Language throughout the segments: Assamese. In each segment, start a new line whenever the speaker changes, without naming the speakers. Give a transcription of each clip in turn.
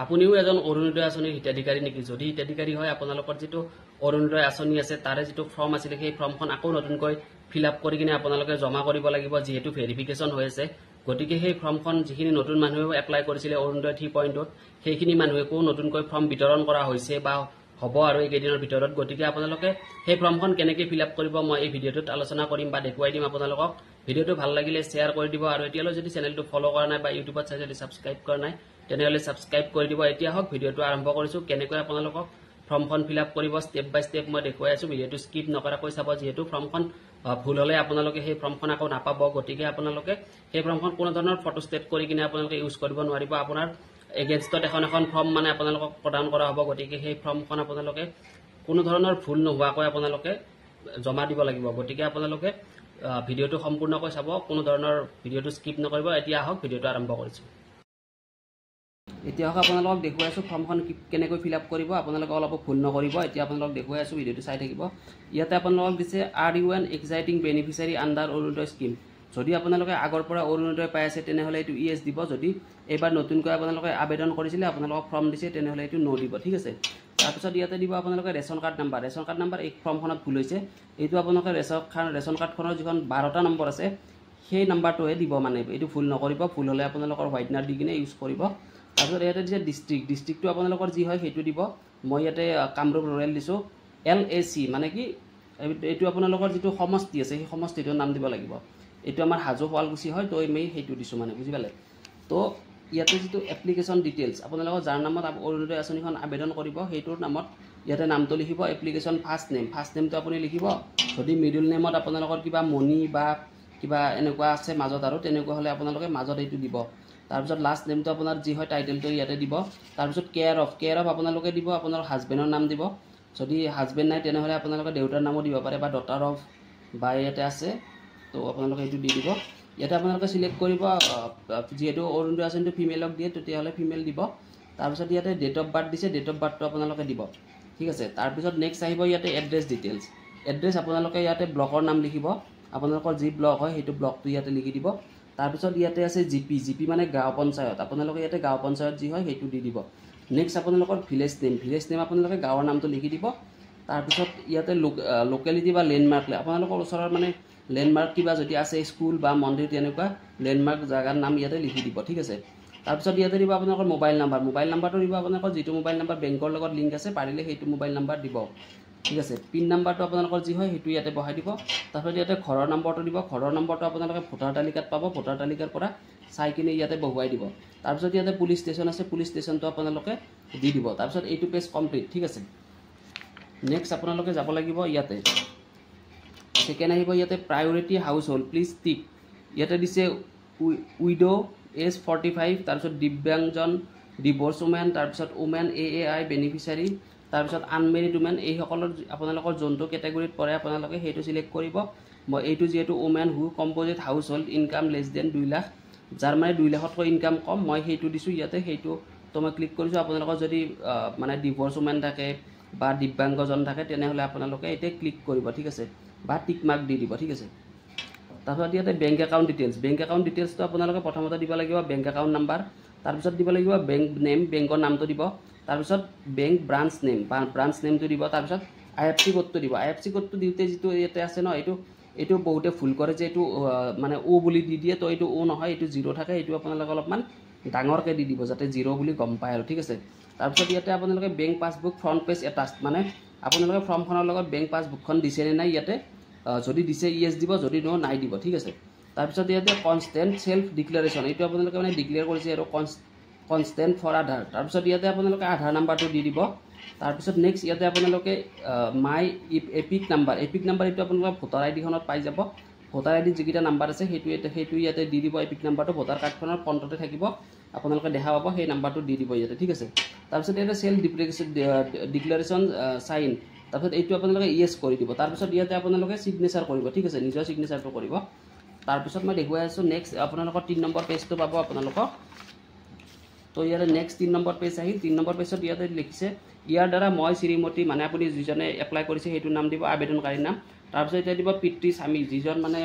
আপুনিও এজন অৰুণোদয় আঁচনিৰ হিতাধিকাৰী নেকি? যদি হিতাধিকাৰী হয় আপোনালোকৰ যেটো অৰুণোদয় আঁচনি আছে তাৰে যেটো ফৰ্ম আছিল সেই ফৰ্মখন আকৌ নতুনকৈ ফিল আপ কৰি কিনে আপোনালোকে জমা কৰিব লাগিব যেহেতু ভেৰিফিকেশন হৈ আছে গতিকে সেই ফৰ্মখন যিখিনি নতুন মানুহে এপ্লাই কৰিছিল অৰুণোদয় 3.0 সেইখিনি মানুহেকো নতুনকৈ ফৰ্ম বিতৰণ কৰা হৈছে বা হ'ব আৰু এই কেইদিনৰ ভিতৰত গতিকে আপোনালোকে সেই ফৰ্মখন কেনেকৈ ফিল আপ কৰিব মই এই ভিডিঅ'টোত আলোচনা কৰিম বা দেখুৱাই দিম আপোনালোকক ভিডিঅ'টো ভাল লাগিলে শেয়াৰ কৰি দিব আৰু এতিয়ালৈ যদি চেনেলটো ফলো কৰা নাই বা ইউটিউবত চাই যদি সাবস্ক্ৰাইব কৰা নাই তেনেহলে সাবস্ক্ৰাইব কৰি দিব এতিয়া হক ভিডিঅ'টো আৰম্ভ কৰিছো কেনেকৈ আপোনালোকক ফৰ্মখন ফিল আপ কৰিব স্টেপ বাই স্টেপ মই দেখুৱাই আছো ভিডিঅ'টো স্কিপ নকৰাকৈ চাব যেহেতু ফৰ্মখন ভুল হলে আপোনালোকে সেই ফৰ্মখন আকৌ নাপাব গতিকে আপোনালোকে সেই ফৰ্মখন কোনো ধৰণৰ ফটো ষ্টেট কৰি কিনে আপোনালোকে ইউজ কৰিব নোৱাৰিব আপোনাৰ এগেইনষ্টত এখন ফৰ্ম মানে আপোনালোকক প্ৰদান কৰা হ'ব গতিকে সেই ফৰ্মখন আপোনালোকে কোনো ধৰণৰ ভুল নোহোৱাকৈ আপোনালোকে জমা দিব লাগিব গতিকে আপোনালোকে ভিডিঅ'টো সম্পূৰ্ণকৈ চাব কোনো ধৰণৰ ভিডিঅ'টো স্কিপ নকৰিব এতিয়া হক ভিডিঅ'টো আৰম্ভ কৰিছো এতিয়া হক আপোনালোকক দেখুৱাই আছো ফৰ্মখন কেনেকৈ ফিল আপ কৰিব আপোনালোকে অলপ ভুল নকৰিব এতিয়া আপোনালোকক দেখুৱাই আছো ভিডিঅ'টো চাই থাকিব ইয়াতে আপোনালোকক দিছে are you an exciting beneficiary under Orunodoi scheme যদি আপোনালোকে আগৰ পৰা অৰুণোদয় পাই আছে তেনেহলে এটো ইএস দিব যদি এবাৰ নতুনকৈ আপোনালোকে আবেদন কৰিছিল আপোনালোকক ফৰ্ম দিছে তেনেহলে এটো নো দিব ঠিক আছে তাৰপিছত ইয়াতে দিব আপোনালোকে ৰেশন কাৰ্ড নাম্বাৰ এই ফৰ্মখনত ভুল হৈছে এইটো আপোনালোকে ৰেশন কাৰ্ডখনৰ যিখন 12টা নম্বৰ আছে সেই নাম্বাৰটোহে দিব মানে এইটো ভুল নকৰিব ভুল হলে আপোনালোকৰ হোৱাইটনাৰ দি কিনে ইউজ কৰিব তাৰপিছত ইয়াতে দিছে ডিস্ট্ৰিক্টটো আপোনালোকৰ যি হয় সেইটো দিব মই ইয়াতে কামৰূপ ৰুৰেল দিছো LAC মানে কি এইটো আপোনালোকৰ যেটো সমষ্টি আছে সেই সমষ্টিটোৰ নাম দিব লাগিব এইটো আমাৰ হাজো শুৱালকুছি হয় তো আমি সেইটো দিছো মানে বুজি পালে তো ইয়াতে যেটো এপ্লিকেশন ডিটেইলছ আপোনালোকৰ যাৰ নামত অৰুণোদয় আঁচনিখন আবেদন কৰিব সেইটোৰ নামত ইয়াতে নামটো লিখিব এপ্লিকেশন ফাৰ্স্ট নেমটো আপুনি লিখিব যদি মিডল নেমত আপোনালোকৰ কিবা মনি বা কিবা এনেকুৱা আছে মাজত আৰু তেনেকুৱা হলে আপোনালোকে মাজত এইটো দিব তাৰপিছত লাষ্ট নেমটো আপোনাৰ যি হয় টাইটেলটো ইয়াতে দিব তাৰপিছত কেয়াৰ অফ আপোনালোকে দিব আপোনাৰ হাজবেণ্ডৰ নাম দিব যদি হাজবেণ্ড নাই তেনেহলে আপোনালোকে দেউতাৰ নামও দিব পাৰে বা ডটাৰ অফ বা ইয়াতে আছে তো আপোনালোকে এইটো দি দিব ইয়াতে আপোনালোকে সিলেক্ট কৰিব যেহেতু অৰুণোদয় আঁচনিটো ফিমেলক দিয়ে তেতিয়াহলে ফিমেল দিব তাৰপিছত ইয়াতে ডেট অফ বাৰ্থ দিছে ডেট অফ বাৰ্থটো আপোনালোকে দিব ঠিক আছে তাৰপিছত নেক্সট আহিব ইয়াতে এড্ৰেছ ডিটেইলছ এড্ৰেছ আপোনালোকে ইয়াতে ব্লকৰ নাম লিখিব আপোনালোকৰ যি ব্লক হয় সেইটো ব্লকটো ইয়াতে লিখি দিব তাৰপিছত ইয়াতে আছে জিপি মানে গাঁও পঞ্চায়ত আপোনালোকে ইয়াতে গাঁও পঞ্চায়ত যি হয় সেইটো দি দিব নেক্সট আপোনালোকৰ ভিলেজ নেম আপোনালোকে গাঁৱৰ নামটো লিখি দিব তাৰপিছত ইয়াতে লোকেলিটি বা লেণ্ডমাৰ্ক আপোনালোকৰ ওচৰৰ মানে লেণ্ডমাৰ্ক কিবা যদি আছে স্কুল বা মন্দিৰ তেনেকুৱা লেণ্ডমাৰ্ক জাগাৰ নাম ইয়াতে লিখি দিব ঠিক আছে তাৰপিছত ইয়াতে দিব আপোনালোকৰ মোবাইল নাম্বাৰটো দিব আপোনালোকৰ যেটো মোবাইল নাম্বাৰ বেংকৰ লগত লিংক আছে পাৰিলে সেইটো মোবাইল নাম্বাৰ দিব ঠিক আছে পিন নাম্বাৰটো আপোনালোকৰ যি হয় সেইটো ইয়াতে বহাই দিব তাৰপিছত ইয়াতে ঘৰৰ নম্বৰটো দিব ঘৰৰ নম্বৰটো আপোনালোকে ভোটাৰ তালিকাত পাব ভোটাৰ তালিকাৰ পৰা চাই কিনে ইয়াতে বহুৱাই দিব তাৰপিছত ইয়াতে পুলিশ ষ্টেচন আছে পুলিশ ষ্টেচনটো আপোনালোকে দি দিব তাৰপিছত এইটো পেজ কমপ্লিট ঠিক আছে নেক্সট আপোনালোকে যাব লাগিব ইয়াতে সেকেন্ড আহিব ইয়াতে প্ৰায়োৰিটি হাউস হোল্ড প্লিজ টিক ইয়াতে দিছে উইডো এজ 45 তাৰপিছত দিব্যাংজন ডিভোৰ্স ওমেন তাৰপিছত ওমেন AAI বেনিফিচিয়াৰী তাৰপিছত আনমেৰিড ওমেন এই সকলৰ আপোনালোকৰ জন্তু ক্যাটাগৰীত পৰে আপোনালোকে সেইটো সিলেক্ট কৰিব মই এইটো যেটো women who composite household income less than 2 lakh যাৰ মানে 2 লাখতকৈ ইনকাম কম মই সেইটো দিছো ইয়াতে সেইটো তো মই ক্লিক কৰিছো আপোনালোকৰ যদি মানে ডিভোৰ্স ওমেন থাকে বা দিব্যাংগজন থাকে তেনেহলে আপোনালোকে এতে ক্লিক কৰিব ঠিক আছে বা টিক মাৰ্ক দি দিব ঠিক আছে তাৰপিছত ইয়াতে বেংক একাউণ্ট ডিটেইলছটো আপোনালোকে প্ৰথমতে দিব লাগিব বেংক একাউণ্ট নাম্বাৰ তাৰপিছত দিব লাগিব বেংক নেম বেংকৰ নামটো দিব তাৰপিছত বেংক ব্ৰাঞ্চ নেমটো দিব তাৰপিছত IFSC কোডটো দিব IFSC কোডটো দিওতে যেটো ইয়াতে আছে ন এইটো বহুতে ভুল কৰে যে এইটো মানে ও বুলি দি দিয়ে তো এইটো ও নহয় এইটো 0 থাকে এইটো আপোনালোকে অলপমান ডাঙৰকে দি দিব যাতে 0 বুলি গম পায় আৰু ঠিক আছে তাৰপিছত ইয়াতে আপোনালোকে bank passbook front page attach মানে আপোনালোকে ফৰ্মখনৰ লগত বেংক পাছবুকখন দিছে নে নাই ইয়াতে যদি দিছে ইয়েস দিব যদি নো নাই দিব ঠিক আছে তাৰপিছত ইয়াতে কনস্ট্যান্ট সেলফ ডিক্লাৰেশন এইটো আপোনালোকে মানে ডিক্লেয়াৰ কৰিছে আৰু কনস্ট্যান্ট ফৰ আধাৰ তাৰপিছত ইয়াতে আপোনালোকে আধাৰ নাম্বাৰটো দি দিব তাৰপিছত নেক্সট ইয়াতে আপোনালোকে মাই এপিক নাম্বাৰ এইটো আপোনালোকে ভোটাৰ আইডি খনত পাই যাব ভোটাৰ আইডি যিকিটা নাম্বাৰ আছে সেইটো ইয়াতে দি দিব এপিক নাম্বাৰটো ভোটাৰ কাৰ্ডখনৰ ফ্ৰণ্টতে থাকিব আপোনালোকে দেখা পাব সেই নাম্বাৰটো দি দিব ইয়াতে ঠিক আছে তাৰপিছত ইয়াতে সেলফ ডিক্লাৰেশন সাইন তাৰপিছত এইটো আপোনালোকে ইয়েস কৰি দিব তাৰপিছত ইয়াতে আপোনালোকে সিগনেচাৰ কৰিব ঠিক আছে নিজৰ সিগনেচাৰটো কৰিব তাৰপিছত মই দেখুৱাই আছো নেক্সট আপোনালোকৰ 3 নম্বৰ পেজটো পাব আপোনালোকক তো ইয়াতে নেক্সট 3 নম্বৰ পেজ আহিল 3 নম্বৰ পেজত ইয়াতে লিখিছে ইয়াৰ দ্বাৰা মই শ্ৰীমতী মানে আপুনি যিজনে এপ্লাই কৰিছে সেইটো নাম দিব আবেদনকাৰীৰ নাম তাৰপিছত এটা দিব পিতৃ স্বামী যিজন মানে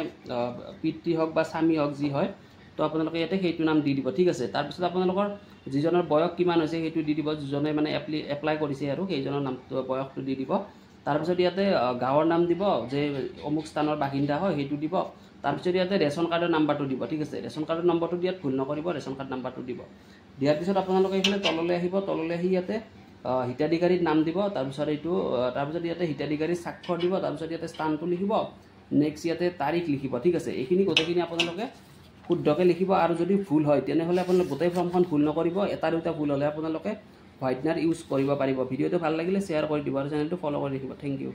পিতৃ হক বা স্বামী হক যি হয় তো আপোনালোকে ইয়াতে সেইটো নাম দি দিব ঠিক আছে। তাৰপিছত আপোনালোকৰ যিজনৰ বয়স কিমান হৈছে সেইটো দি দিব, যিজনে মানে এপ্লাই কৰিছে আৰু সেইজনৰ নামটো বয়সটো দি দিব। তাৰপিছত ইয়াতে গাঁৱৰ নাম দিব, যে অমুক স্থানৰ বাসিন্দা হয় সেইটো দিব। তাৰপিছত ইয়াতে ৰেচন কাৰ্ডৰ নাম্বাৰটো দিব ঠিক আছে। ৰেচন কাৰ্ডৰ নম্বৰটো দিয়াত ভুল নকৰিব, ৰেচন কাৰ্ড নাম্বাৰটো দিব। দিয়াৰ পিছত আপোনালোকে এইফালে তললৈ আহিব, তললৈ আহি ইয়াতে হিতাধিকাৰীৰ নাম দিব। তাৰপিছত ইয়াতে হিতাধিকাৰীৰ স্বাক্ষৰ দিব। তাৰপিছত ইয়াতে স্থানটো লিখিব, নেক্সট ইয়াতে তাৰিখ লিখিব ঠিক আছে। এইখিনি গোটেইখিনি আপোনালোকে শুদ্ধকৈ লিখিব। আৰু যদি ভুল হয় তেনেহ'লে আপোনালোকে গোটেই ফৰ্মখন ভুল নকৰিব, এটা দুটা ভুল হ'লে আপোনালোকে হোৱাইটনাৰ ইউজ কৰিব পাৰিব। ভিডিঅ'টো ভাল লাগিলে শ্বেয়াৰ কৰি দিব আৰু চেনেলটো ফ'ল' কৰি ৰাখিব। Thank U.